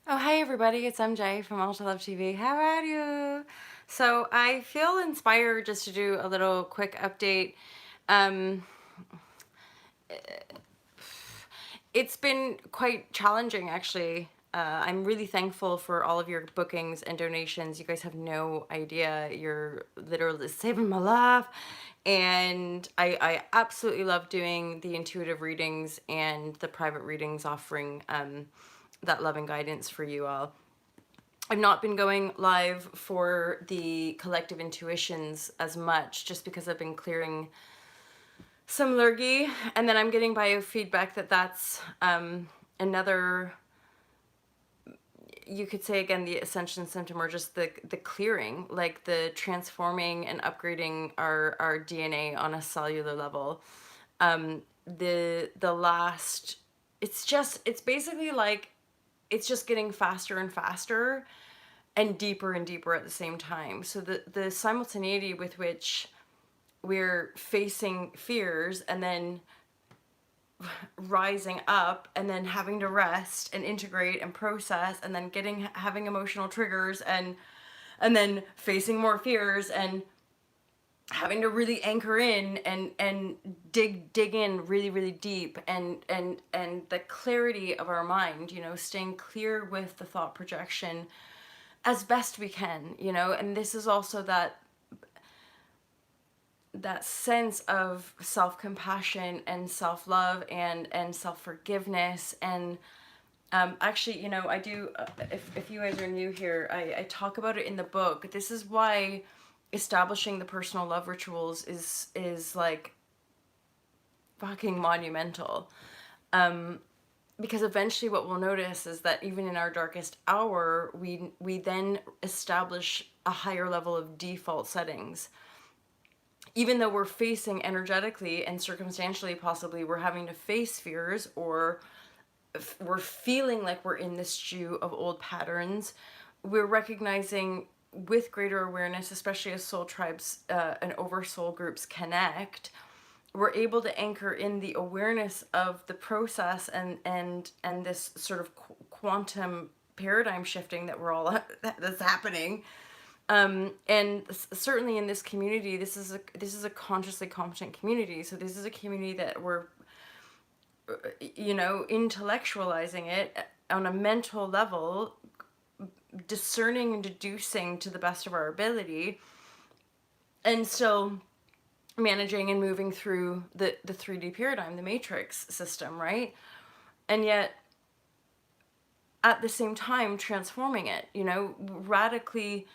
Oh, hi everybody, it's MJ from Ultra Love TV. How are you? So I feel inspired just to do a little quick update. Um, it's been quite challenging actually. I'm really thankful for all of your bookings and donations. You guys have no idea. You're literally saving my life. And I absolutely love doing the intuitive readings and the private readings, offering that loving guidance for you all. I've not been going live for the collective intuitions as much just because I've been clearing some lurgy, and then I'm getting biofeedback that that's another, you could say again, the ascension symptom, or just the clearing, like the transforming and upgrading our DNA on a cellular level. The last, it's basically like it's just getting faster and faster and deeper at the same time. So the simultaneity with which we're facing fears and then rising up and then having to rest and integrate and process and then having emotional triggers and then facing more fears and having to really anchor in and dig in really deep, and the clarity of our mind, staying clear with the thought projection as best we can, and this is also that sense of self-compassion and self-love and self-forgiveness. And actually, I do, if you guys are new here, I talk about it in the book. This is why establishing the personal love rituals is like fucking monumental. Because eventually what we'll notice is that even in our darkest hour, we then establish a higher level of default settings. Even though we're facing energetically and circumstantially, possibly we're having to face fears, or we're feeling like we're in this stew of old patterns, we're recognizing with greater awareness, especially as soul tribes and oversoul groups connect, we're able to anchor in the awareness of the process and this sort of quantum paradigm shifting that we're all that's happening. And certainly in this community, this is a consciously competent community. So this is a community that we're intellectualizing it on a mental level, discerning and deducing to the best of our ability, and still managing and moving through the 3D paradigm, the matrix system, right? And yet at the same time transforming it, radically,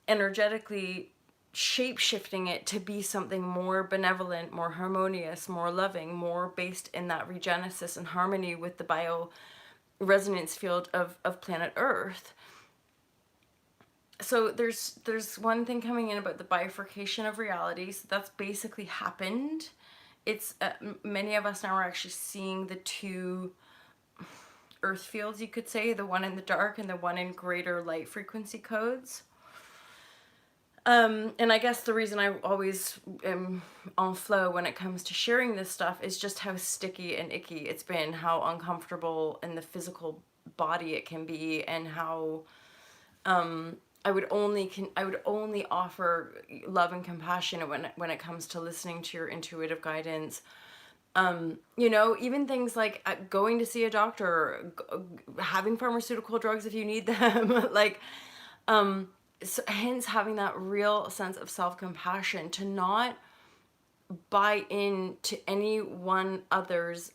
energetically shape-shifting it to be something more benevolent, more harmonious, more loving, more based in that regenesis and harmony with the bio resonance field of planet Earth. So there's one thing coming in about the bifurcation of reality. So that's basically happened. It's many of us now are actually seeing the two earth fields, you could say, the one in the dark and the one in greater light frequency codes. And I guess the reason I always am on flow when it comes to sharing this stuff is just how sticky and icky it's been, how uncomfortable in the physical body it can be, and how I would only offer love and compassion when it comes to listening to your intuitive guidance. Even things like going to see a doctor, having pharmaceutical drugs if you need them, like, so hence having that real sense of self-compassion, to not buy into any one other's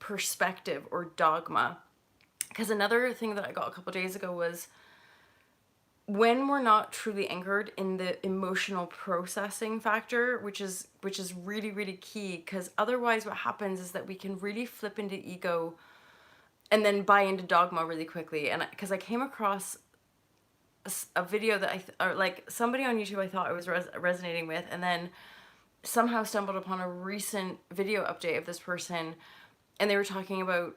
perspective or dogma. Because another thing that I got a couple days ago was, when we're not truly anchored in the emotional processing factor, which is really key, because otherwise what happens is that we can really flip into ego and then buy into dogma really quickly. And because I came across a video that or like somebody on YouTube I thought I was resonating with, and then somehow stumbled upon a recent video update of this person, and they were talking about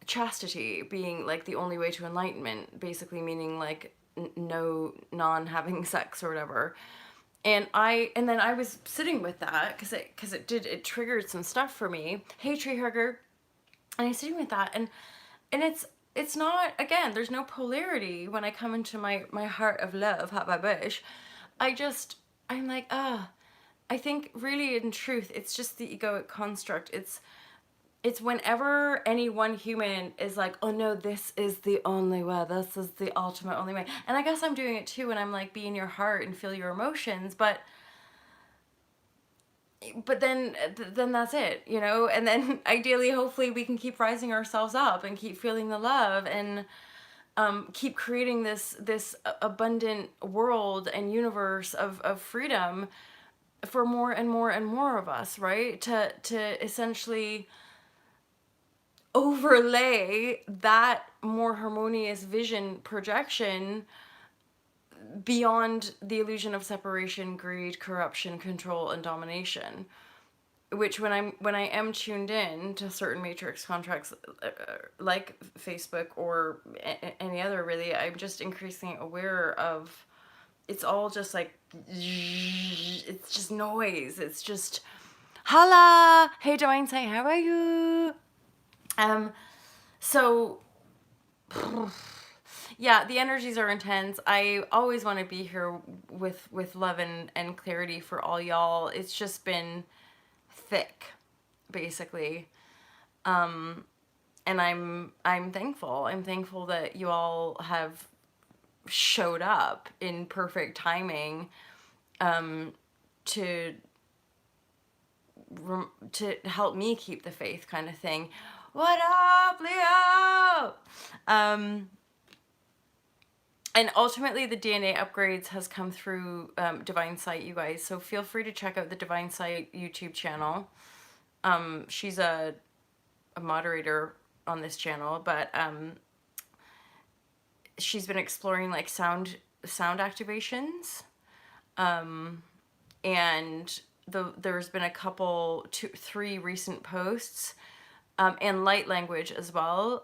chastity being like the only way to enlightenment, basically meaning like no non-having sex or whatever. And then I was sitting with that because it triggered some stuff for me. Hey, tree hugger. And I was sitting with that, and it's it's not, again, there's no polarity when I come into my heart of love, hot vibrashe. I just, I'm like, I think really in truth, it's just the egoic construct. It's whenever any one human is like, oh no, this is the only way, this is the ultimate only way. And I guess I'm doing it too when I'm like, be in your heart and feel your emotions, but then that's it, you know. And then ideally, hopefully, we can keep rising ourselves up and keep feeling the love, and keep creating this abundant world and universe of freedom for more and more and more of us, right? To essentially overlay that more harmonious vision projection beyond the illusion of separation, greed, corruption, control, and domination. Which when I am tuned in to certain matrix contracts, like Facebook or any other, really, I'm just increasingly aware of, it's all just like, it's just noise. It's just, holla, hey Dwayne, say how are you? So yeah, the energies are intense. I always want to be here with love and clarity for all y'all. It's just been thick, basically. And I'm thankful. I'm thankful that you all have showed up in perfect timing, to to help me keep the faith, kind of thing. What up, Leo? And ultimately, the DNA upgrades has come through Divine Sight, you guys. So feel free to check out the Divine Sight YouTube channel. She's a moderator on this channel, but she's been exploring like sound activations, and there's been a couple, 3 recent posts, and light language as well,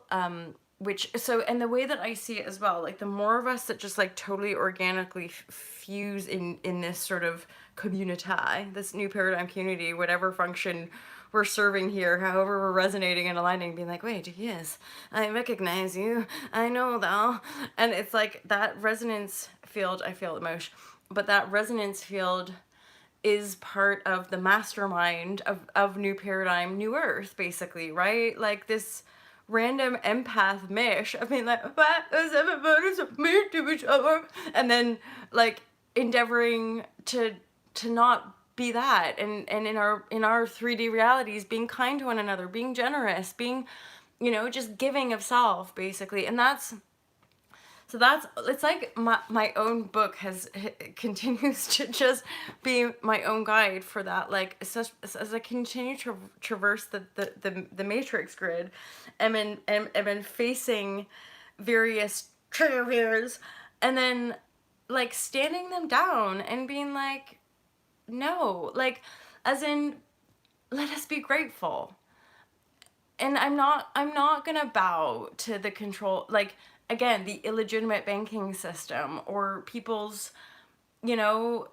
which, so, and the way that I see it as well, like the more of us that just like totally organically fuse in this sort of community, this new paradigm community, whatever function we're serving here, however we're resonating and aligning, being like, wait, yes, I recognize you, I know thou. And it's like that resonance field, I feel emotion, but that resonance field is part of the mastermind of New Paradigm, New Earth, basically, right? Like this random empath mish. I mean, like, what is everybody submit to each other? And then like endeavoring to not be that, and in our 3D realities, being kind to one another, being generous, being, you know, just giving of self, basically. And that's, so that's, it's like my own book has continues to just be my own guide for that. Like as I continue to traverse the matrix grid, I've been facing various triggers, and then like standing them down and being like, no, like, as in, let us be grateful. And I'm not gonna bow to the control, like, again, the illegitimate banking system or people's, you know,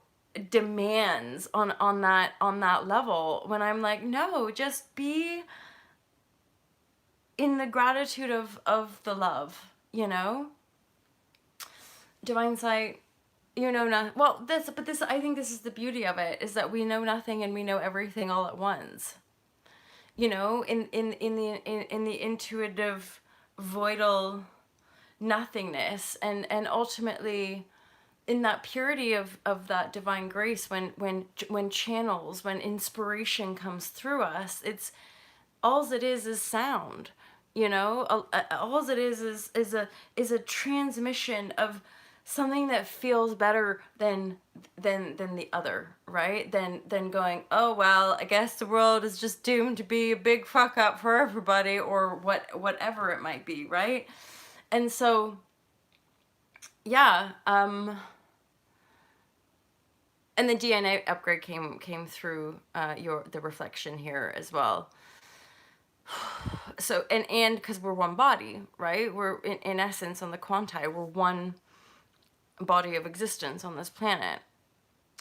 demands on that level, when I'm like, no, just be in the gratitude of the love, you know. Divine Sight, you know, not well, this I think this is the beauty of it, is that we know nothing and we know everything all at once, you know, in the intuitive voidal nothingness, and ultimately in that purity of that divine grace, when channels, when inspiration comes through us, it's all it is sound, you know. All it is a transmission of something that feels better than the other, right? Than going, oh well, I guess the world is just doomed to be a big fuck up for everybody, or whatever it might be, right? And so yeah, and the DNA upgrade came through the reflection here as well. So and because we're one body, right? We're in essence, on the quanti, we're one body of existence on this planet.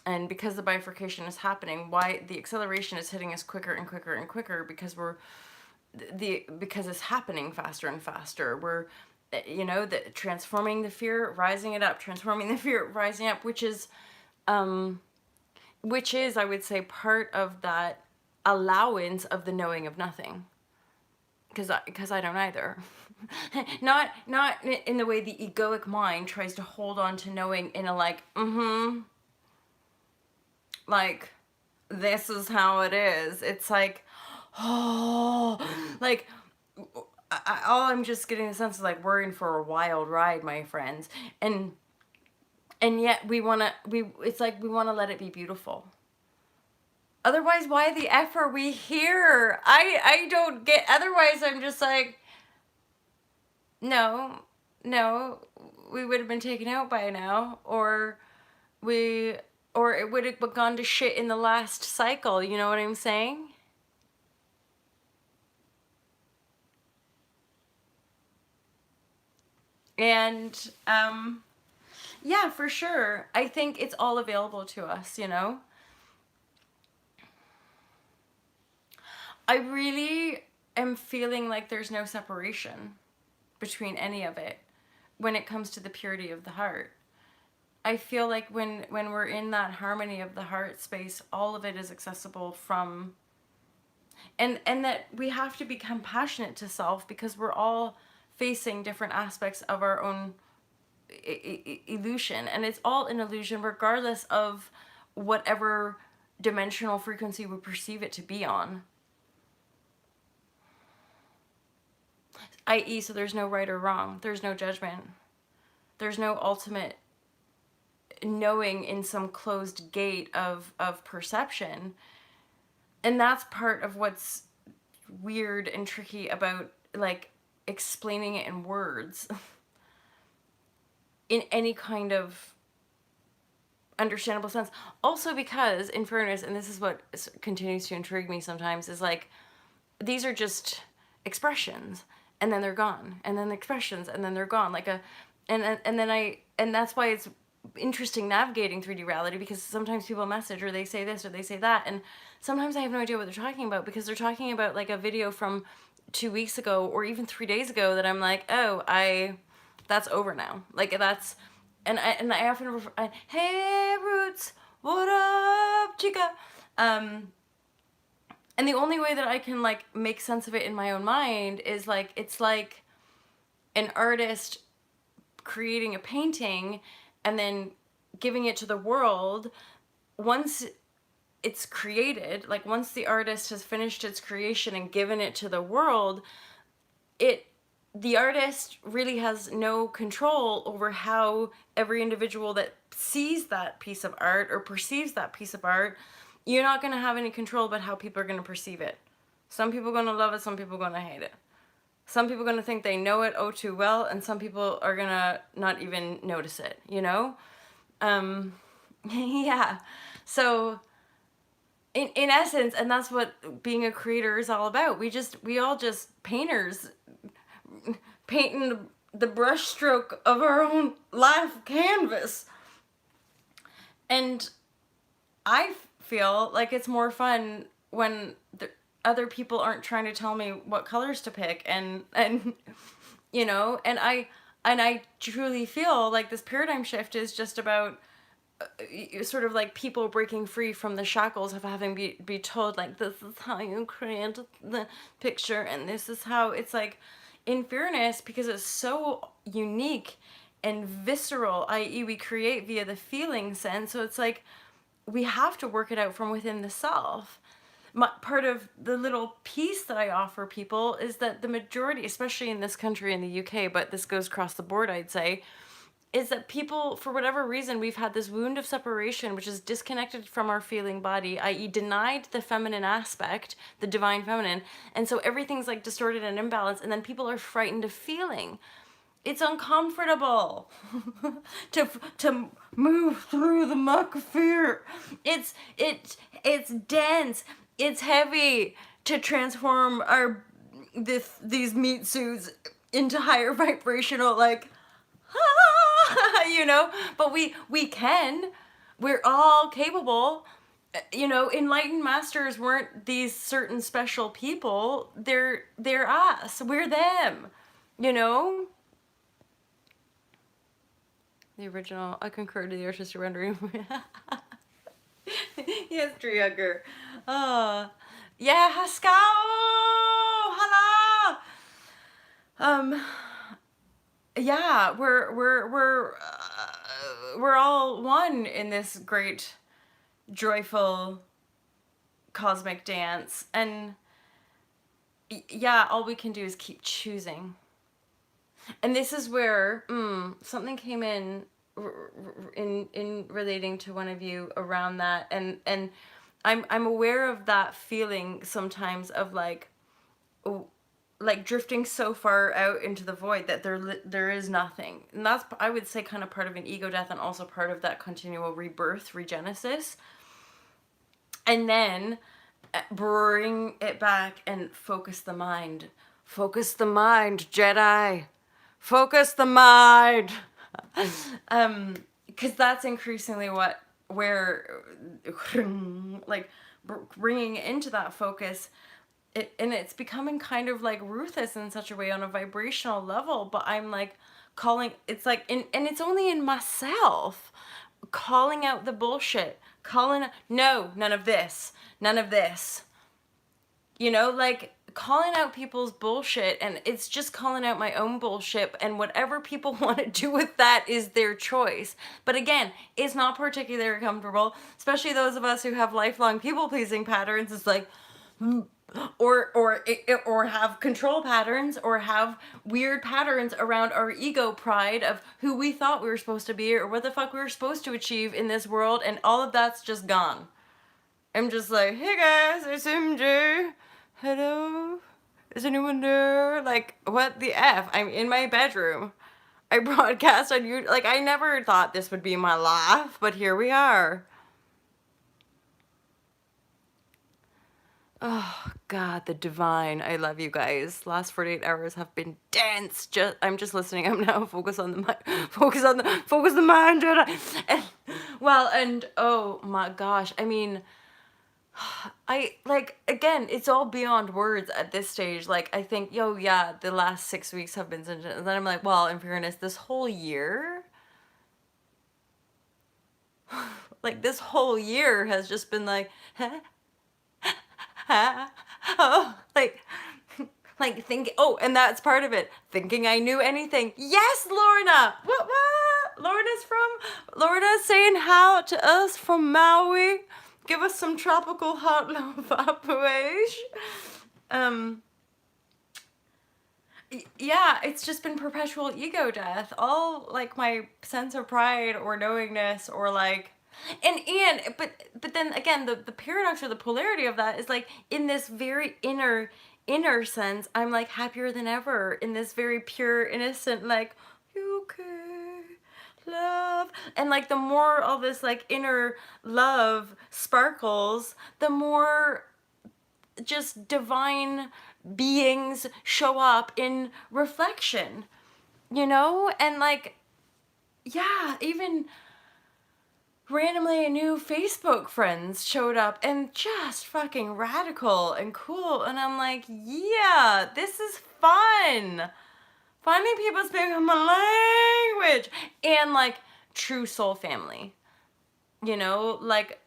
And because the bifurcation is happening, why the acceleration is hitting us quicker and quicker and quicker, because we're because it's happening faster and faster. We're, the transforming the fear, rising it up, transforming the fear, rising up, which is, I would say, part of that allowance of the knowing of nothing. Because I don't either. not in the way the egoic mind tries to hold on to knowing in a like this is how it is. It's like, oh, like all I'm just getting the sense is like we're in for a wild ride, my friends, and yet it's like we want to let it be beautiful. Otherwise, why the F are we here? I don't get. Otherwise, I'm just like, no, no, we would have been taken out by now, we, or it would have gone to shit in the last cycle. You know what I'm saying? And yeah, for sure. I think it's all available to us. I really am feeling like there's no separation between any of it when it comes to the purity of the heart. I feel like when we're in that harmony of the heart space, all of it is accessible from, and that we have to be compassionate to self because we're all facing different aspects of our own illusion, and it's all an illusion regardless of whatever dimensional frequency we perceive it to be on. I.e., so there's no right or wrong. There's no judgment. There's no ultimate knowing in some closed gate of perception. And that's part of what's weird and tricky about, like, explaining it in words in any kind of understandable sense. Also because, in fairness, and this is what continues to intrigue me sometimes, is like, these are just expressions. And then they're gone, and then the expressions, and then they're gone. And that's why it's interesting navigating 3D reality, because sometimes people message or they say this or they say that, and sometimes I have no idea what they're talking about, because they're talking about like a video from 2 weeks ago or even 3 days ago that I'm like, oh, that's over now. Like that's, and I often hey Roots, what up, chica? And the only way that I can like make sense of it in my own mind is like, it's like an artist creating a painting and then giving it to the world. Once it's created, like once the artist has finished its creation and given it to the world, the artist really has no control over how every individual that sees that piece of art or perceives that piece of art. You're not going to have any control about how people are going to perceive it. Some people are going to love it, some people are going to hate it. Some people are going to think they know it oh too well, and some people are going to not even notice it, Yeah. So, in essence, and that's what being a creator is all about. We all just painters painting the brush stroke of our own life canvas. And I feel like it's more fun when other people aren't trying to tell me what colors to pick, and and I truly feel like this paradigm shift is just about sort of like people breaking free from the shackles of having be told like, this is how you create the picture and this is how it's like, in fairness, because it's so unique and visceral, i.e. we create via the feeling sense, so it's like we have to work it out from within the self. Part of the little piece that I offer people is that the majority, especially in this country, in the UK, but this goes across the board, I'd say, is that people, for whatever reason, we've had this wound of separation, which is disconnected from our feeling body, i.e. denied the feminine aspect, the divine feminine, and so everything's like distorted and imbalanced, and then people are frightened of feeling. It's uncomfortable to move through the muck of fear. It's dense. It's heavy to transform these meat suits into higher vibrational, like, But we can. We're all capable. You know, enlightened masters weren't these certain special people. They're us. We're them. You know? The original, I concur to the artistic rendering. Yes, Triager. Oh, yeah, Haskell. Hello. Um, yeah, we're all one in this great, joyful, cosmic dance, and yeah, all we can do is keep choosing. And this is where something came in relating to one of you around that, and I'm aware of that feeling sometimes of like drifting so far out into the void that there is nothing, and that's, I would say, kind of part of an ego death, and also part of that continual rebirth, regenesis, and then bring it back and focus the mind, Jedi, focus the mind. Because that's increasingly where like bringing into that focus, and it's becoming kind of like ruthless in such a way on a vibrational level, but I'm like calling, it's like and it's only in myself, calling out the bullshit, calling, no, none of this, none of this, you know, like calling out people's bullshit, and it's just calling out my own bullshit, and whatever people want to do with that is their choice. But again, it's not particularly comfortable, especially those of us who have lifelong people pleasing patterns. It's like or have control patterns, or have weird patterns around our ego pride of who we thought we were supposed to be, or what the fuck we were supposed to achieve in this world, and all of that's just gone. I'm just like, hey guys, it's MJ. Hello? Is anyone there? Like, what the F? I'm in my bedroom. I broadcast on you. Like, I never thought this would be my life, but here we are. Oh, God, the divine. I love you guys. Last 48 hours have been dense. I'm just listening. I'm now focus on the mind. Focus the mind. And, well, and oh my gosh. I mean, I like, again, it's all beyond words at this stage. Like, I think, yo, yeah, the last 6 weeks have been such, and then I'm like, well, in fairness, this whole year, like this whole year has just been like, oh, like think. Oh, and that's part of it. Thinking I knew anything. Yes, Lorna. What? Lorna's saying how to us from Maui. Give us some tropical hot love vibration. Yeah, it's just been perpetual ego death. All like my sense of pride or knowingness, or like, but then again, the paradox or the polarity of that is like, in this very inner sense, I'm like happier than ever, in this very pure, innocent, like, you okay, love. And like, the more all this like inner love sparkles, the more just divine beings show up in reflection, you know? And like, yeah, even randomly new Facebook friends showed up, and just fucking radical and cool, and I'm like, yeah, this is fun. Finding people speaking my language, and like true soul family, you know, like,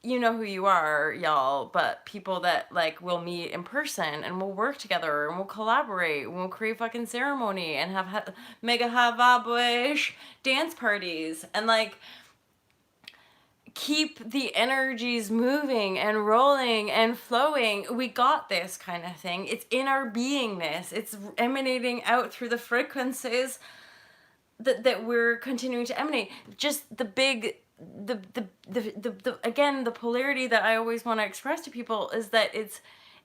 you know who you are, y'all, but people that like will meet in person, and we'll work together, and we'll collaborate, and we'll create fucking ceremony, and have mega high vibe dance parties, and like keep the energies moving and rolling and flowing. We got this kind of thing. It's in our beingness. It's emanating out through the frequencies that we're continuing to emanate. Just the big, the again, the polarity that I always want to express to people is that it's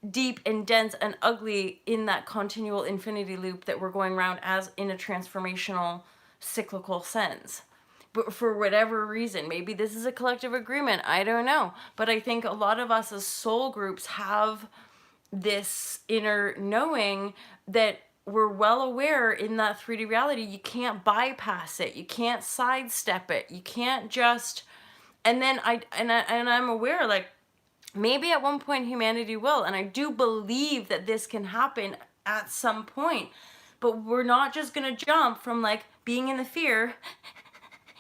deep and dense and ugly in that continual infinity loop that we're going around as in a transformational cyclical sense. But for whatever reason, maybe this is a collective agreement, I don't know. But I think a lot of us as soul groups have this inner knowing that we're well aware in that 3D reality. You can't bypass it. You can't sidestep it. You can't just And then I'm aware, like, maybe at one point humanity will, and I do believe that this can happen at some point. But we're not just gonna jump from like being in the fear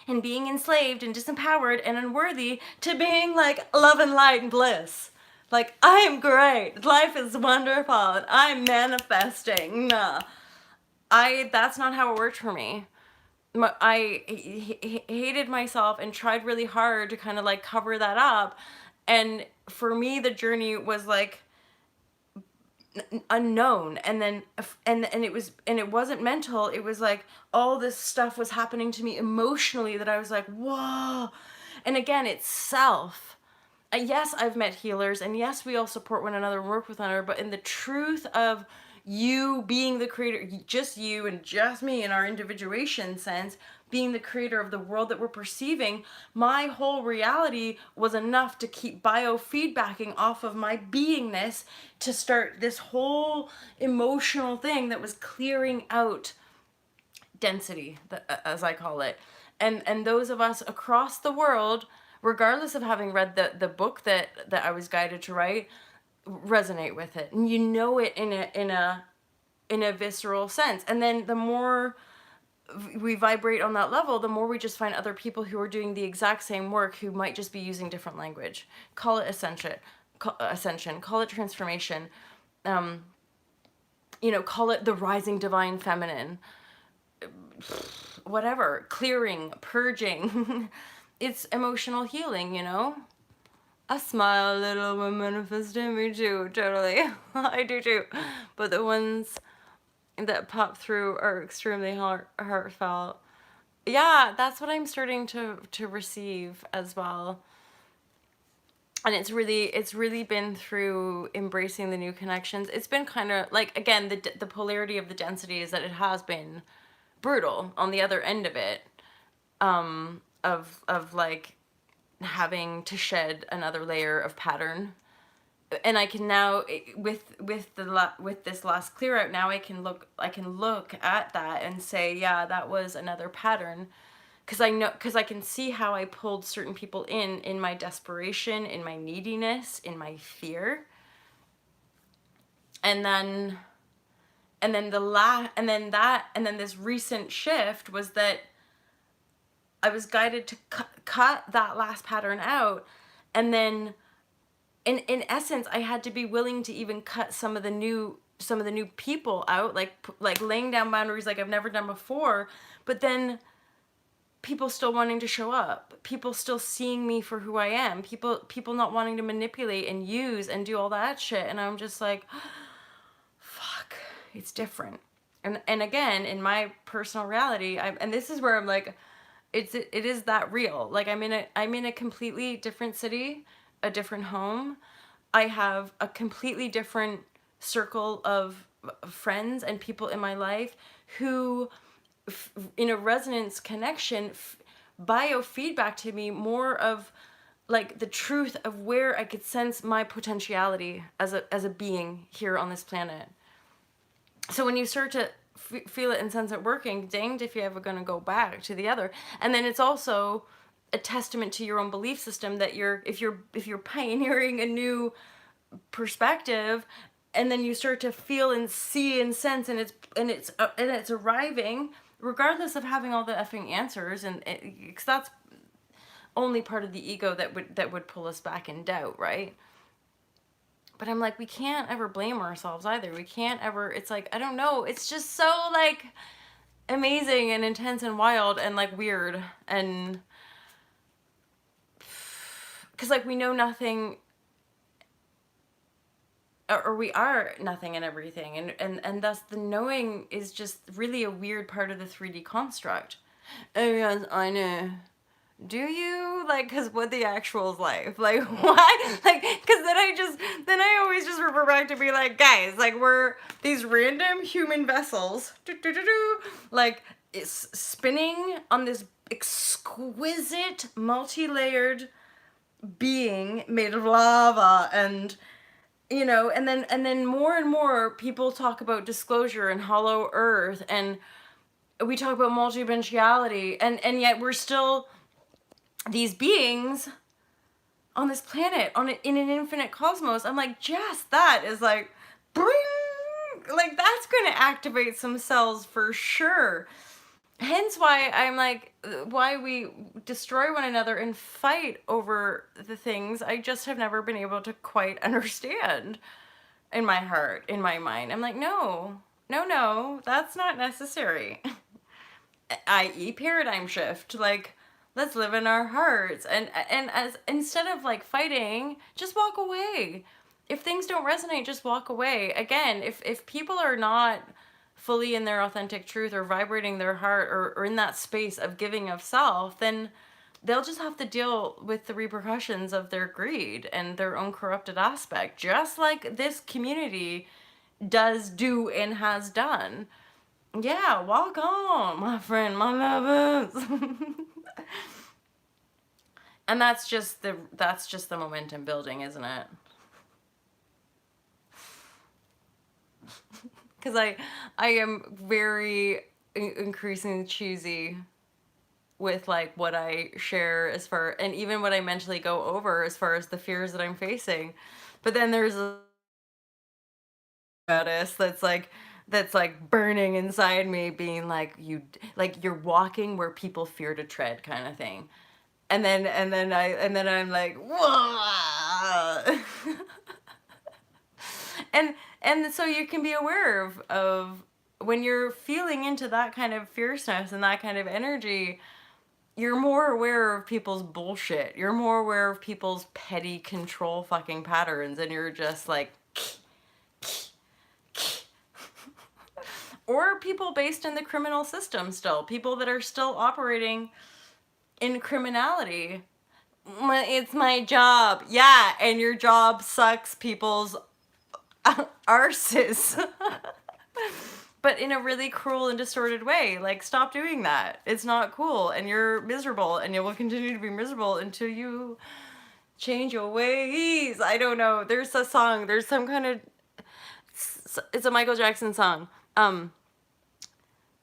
and being enslaved and disempowered and unworthy to being like love and light and bliss. Like, I am great. Life is wonderful. And I'm manifesting. Nah. That's not how it worked for me. I hated myself and tried really hard to kind of like cover that up. And for me, the journey was like unknown. And then, it wasn't mental. It was like all this stuff was happening to me emotionally that I was like, whoa. And again, it's self. Yes, I've met healers, and yes, we all support one another and work with one another, but in the truth of you being the creator, just you and just me in our individuation sense, being the creator of the world that we're perceiving, my whole reality was enough to keep biofeedbacking off of my beingness to start this whole emotional thing that was clearing out density, as I call it. And those of us across the world, regardless of having read the book that I was guided to write, resonate with it, and you know it in a visceral sense. And then the more we vibrate on that level, the more we just find other people who are doing the exact same work, who might just be using different language. Call it ascension, call it transformation, call it the rising divine feminine, whatever, clearing, purging. It's emotional healing, I smile a little when manifesting, me too, totally. I do too. But the ones that pop through are extremely heartfelt. Yeah, that's what I'm starting to receive as well. And it's really been through embracing the new connections. It's been kind of like, again, the polarity of the density is that it has been brutal on the other end of it, of like having to shed another layer of pattern. And I can now, with this last clear out, now I can look at that and say, yeah, that was another pattern, because I can see how I pulled certain people in my desperation, in my neediness, in my fear. And then this recent shift was that I was guided to cut that last pattern out. And then in essence, I had to be willing to even cut some of the new people out, like laying down boundaries like I've never done before. But then people still wanting to show up, people still seeing me for who I am, people not wanting to manipulate and use and do all that shit. And I'm just like, fuck, it's different. And again, in my personal reality, and this is where I'm like, it is that real. Like, I'm in a completely different city, a different home. I have a completely different circle of friends and people in my life who, in a resonance connection, biofeedback to me more of like the truth of where I could sense my potentiality as a being here on this planet. So when you start to feel it and sense it working, danged if you're ever going to go back to the other. And then it's also a testament to your own belief system that if you're pioneering a new perspective, and then you start to feel and see and sense, and it's arriving, regardless of having all the effing answers, and because that's only part of the ego that would pull us back in doubt, right? But I'm like, we can't ever blame ourselves either. We can't ever, it's like, I don't know, it's just so like amazing and intense and wild and like weird. And because like we know nothing, or we are nothing and everything. And thus the knowing is just really a weird part of the 3D construct. Oh yes, I know. Do you? Like, because what the actual is life? Like, why? Like, because then I always just refer back to be like, guys, like, we're these random human vessels, like, it's spinning on this exquisite, multi-layered being made of lava, and, and then more and more people talk about disclosure and hollow earth, and we talk about multidimensionality, and yet we're still these beings on this planet, in an infinite cosmos. I'm like, Jess, that is like, bring, like that's going to activate some cells for sure. Hence why I'm like, why we destroy one another and fight over the things I just have never been able to quite understand in my heart, in my mind. I'm like, no, no, no, that's not necessary. I.e. paradigm shift. Like, let's live in our hearts. And as instead of like fighting, just walk away. If things don't resonate, just walk away. Again, if people are not fully in their authentic truth or vibrating their heart, or in that space of giving of self, then they'll just have to deal with the repercussions of their greed and their own corrupted aspect, just like this community does do and has done. Yeah, walk on, my friend, my lovers. And that's just the momentum building, isn't it? Because I am very increasingly choosy with like what I share, as far, and even what I mentally go over as far as the fears that I'm facing. But then there's a goddess that's like burning inside me, being like, you, like you're walking where people fear to tread, kind of thing. And then I'm like, whoa. and and so you can be aware of when you're feeling into that kind of fierceness and that kind of energy, you're more aware of people's bullshit. You're more aware of people's petty control fucking patterns, and you're just like, or people based in the criminal system still, people that are still operating in criminality. It's my job. Yeah, and your job sucks people's arses. But in a really cruel and distorted way. Like, stop doing that. It's not cool, and you're miserable, and you will continue to be miserable until you change your ways. I don't know. There's a song. There's some kind of. It's a Michael Jackson song.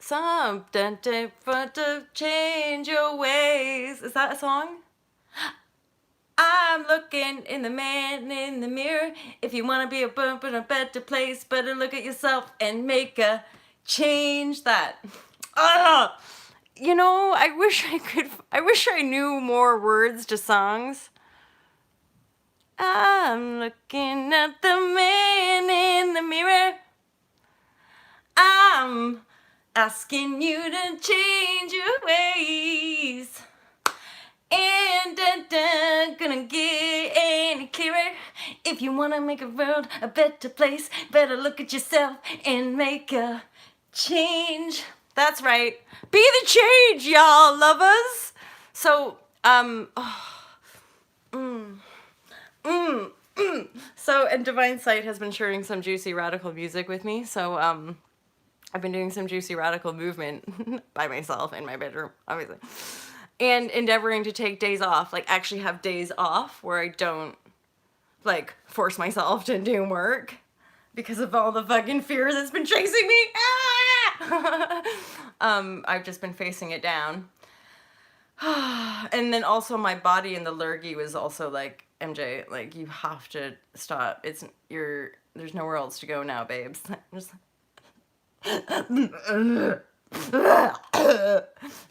Something different to change your ways. Is that a song? I'm looking in the man in the mirror. If you want to be a bump in a better place, better look at yourself and make a change. That. Ah, I wish I knew more words to songs. I'm looking at the man in the mirror. I'm asking you to change your ways. And gonna get any clearer. If you wanna make a world a better place, better look at yourself and make a change. That's right. Be the change, y'all lovers. So, so, and Divine Sight has been sharing some juicy radical music with me. So, I've been doing some juicy radical movement by myself in my bedroom, obviously. And endeavoring to take days off, like actually have days off where I don't like force myself to do work because of all the fucking fear that's been chasing me. Ah! I've just been facing it down. And then also my body in the lurgy was also like, MJ, like you have to stop. There's nowhere else to go now, babes. Just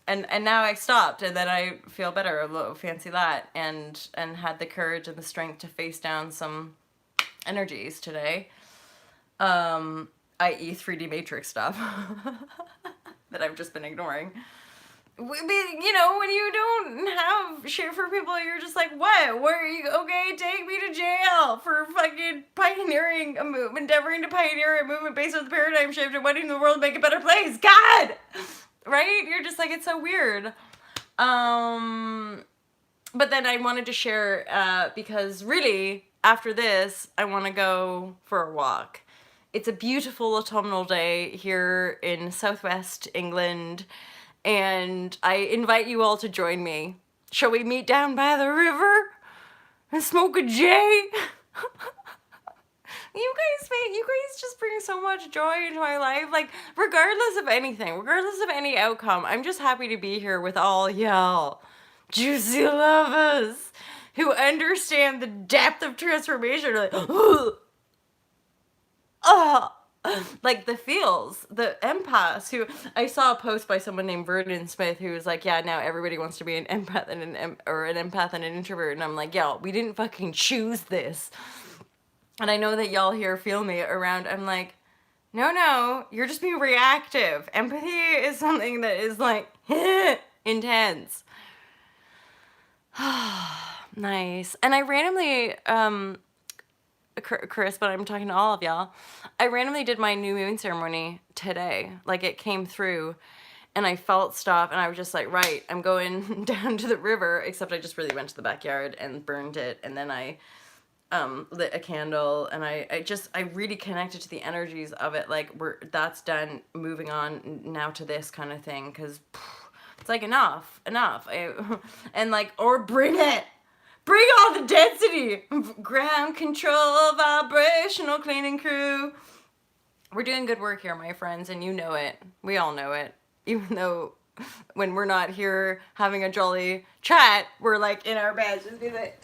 and now I stopped, and then I feel better. A little fancy that, and had the courage and the strength to face down some energies today. I.e. 3D Matrix stuff that I've just been ignoring. When you don't have shit for people, you're just like, what? Where are you? Okay, take me to jail for fucking pioneering a movement, endeavoring to pioneer a movement based on the paradigm shift and wanting the world to make a better place. God! Right? You're just like, it's so weird. But then I wanted to share, because really, after this, I want to go for a walk. It's a beautiful autumnal day here in southwest England, and I invite you all to join me. Shall we meet down by the river and smoke a J? You guys just bring so much joy into my life. Like, regardless of anything, regardless of any outcome, I'm just happy to be here with all y'all. juicy lovers who understand the depth of transformation are like, oh, like the feels, the empaths who I saw a post by someone named Vernon Smith who was like, yeah, now everybody wants to be an empath and an empath and an introvert, and I'm like, yo, we didn't fucking choose this. And I know that y'all here feel me around. I'm like, no, you're just being reactive. Empathy is something that is like intense. Nice. And I randomly, Chris, but I'm talking to all of y'all, I randomly did my new moon ceremony today. Like, it came through and I felt stuff and I was just like, right, I'm going down to the river, except I just really went to the backyard and burned it. And then I lit a candle, and I really connected to the energies of it. Like, that's done, moving on now to this kind of thing, because it's like enough. And like, or bring all the density, ground control, vibrational cleaning crew. We're doing good work here, my friends, and you know it. We all know it, even though when we're not here having a jolly chat, we're like in our beds just be like,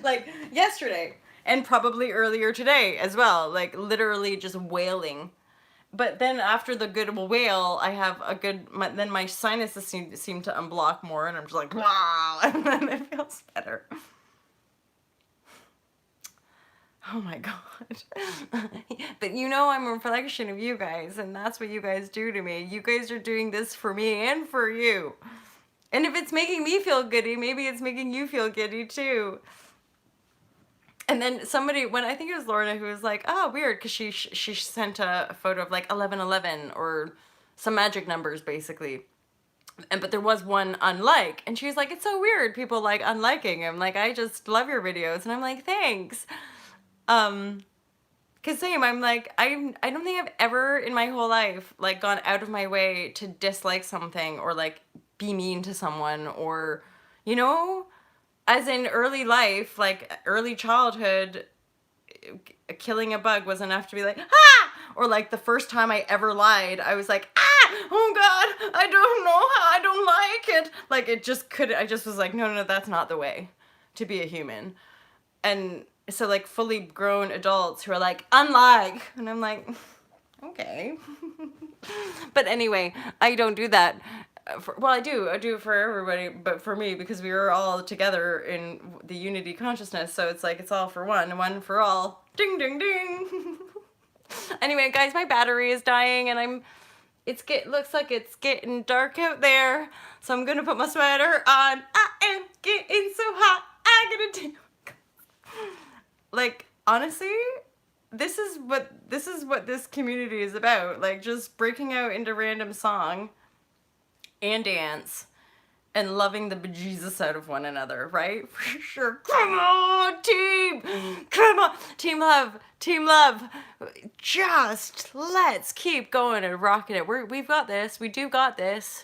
like yesterday and probably earlier today as well, like literally just wailing. But then after the good wail, I have a good, then my sinuses seem to unblock more, and I'm just like, wow, and then it feels better. Oh my God. But you know I'm a reflection of you guys, and that's what you guys do to me. You guys are doing this for me and for you. And if it's making me feel giddy, maybe it's making you feel giddy too. And then somebody, when I think it was Lorna, who was like, oh, weird, because she sent a photo of like 1111 or some magic numbers basically. But there was one unlike, and she was like, it's so weird people like unliking. I'm like, I just love your videos. And I'm like, thanks. Cause same, I'm like, I don't think I've ever in my whole life like gone out of my way to dislike something or like be mean to someone, or, you know, as in early life, like early childhood, killing a bug was enough to be like, ah, or like the first time I ever lied, I was like, ah, oh God, I don't know how, I don't like it. Like I just was like, no, that's not the way to be a human. And so like fully grown adults who are like, unlike, and I'm like, okay. But anyway, I don't do that. Well, I do it for everybody, but for me, because we are all together in the unity consciousness, so it's like, it's all for one for all. Ding, ding, ding. Anyway, guys, my battery is dying, and looks like it's getting dark out there, so I'm gonna put my sweater on. I am getting so hot, I gotta do. Like, honestly, this is what this community is about. Like, just breaking out into random song and dance and loving the bejesus out of one another, right? For sure. Come on, team! Come on! Team love! Just let's keep going and rocking it. We've got this. We do got this.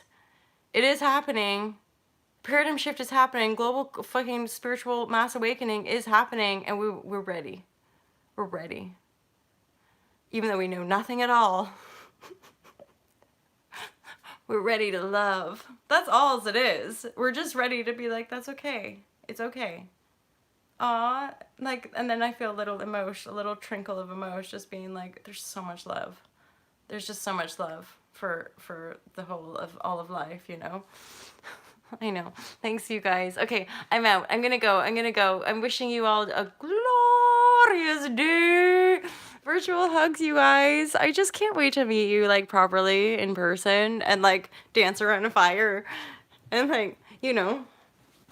It is happening. Paradigm shift is happening. Global fucking spiritual mass awakening is happening, and we're ready. We're ready. Even though we know nothing at all. We're ready to love. That's all it is. We're just ready to be like, that's okay. It's okay. Aw, like, and then I feel a little trinkle of emotion, just being like, there's so much love. There's just so much love for the whole of all of life, you know? I know. Thanks, you guys. Okay, I'm out. I'm gonna go. I'm wishing you all a glorious day. Virtual hugs, you guys. I just can't wait to meet you, like, properly in person and, like, dance around a fire and, like, you know,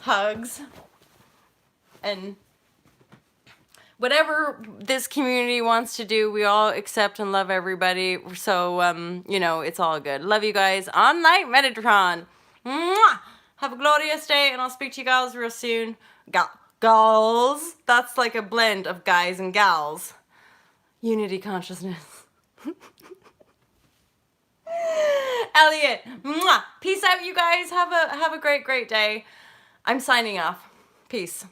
hugs and whatever this community wants to do. We all accept and love everybody. So, you know, it's all good. Love you guys. On Light Metatron. Mwah! Have a glorious day, and I'll speak to you gals real soon. Gals. That's like a blend of guys and gals. Unity consciousness. Elliot. Mwah! Peace out, you guys. Have a great day. I'm signing off. Peace.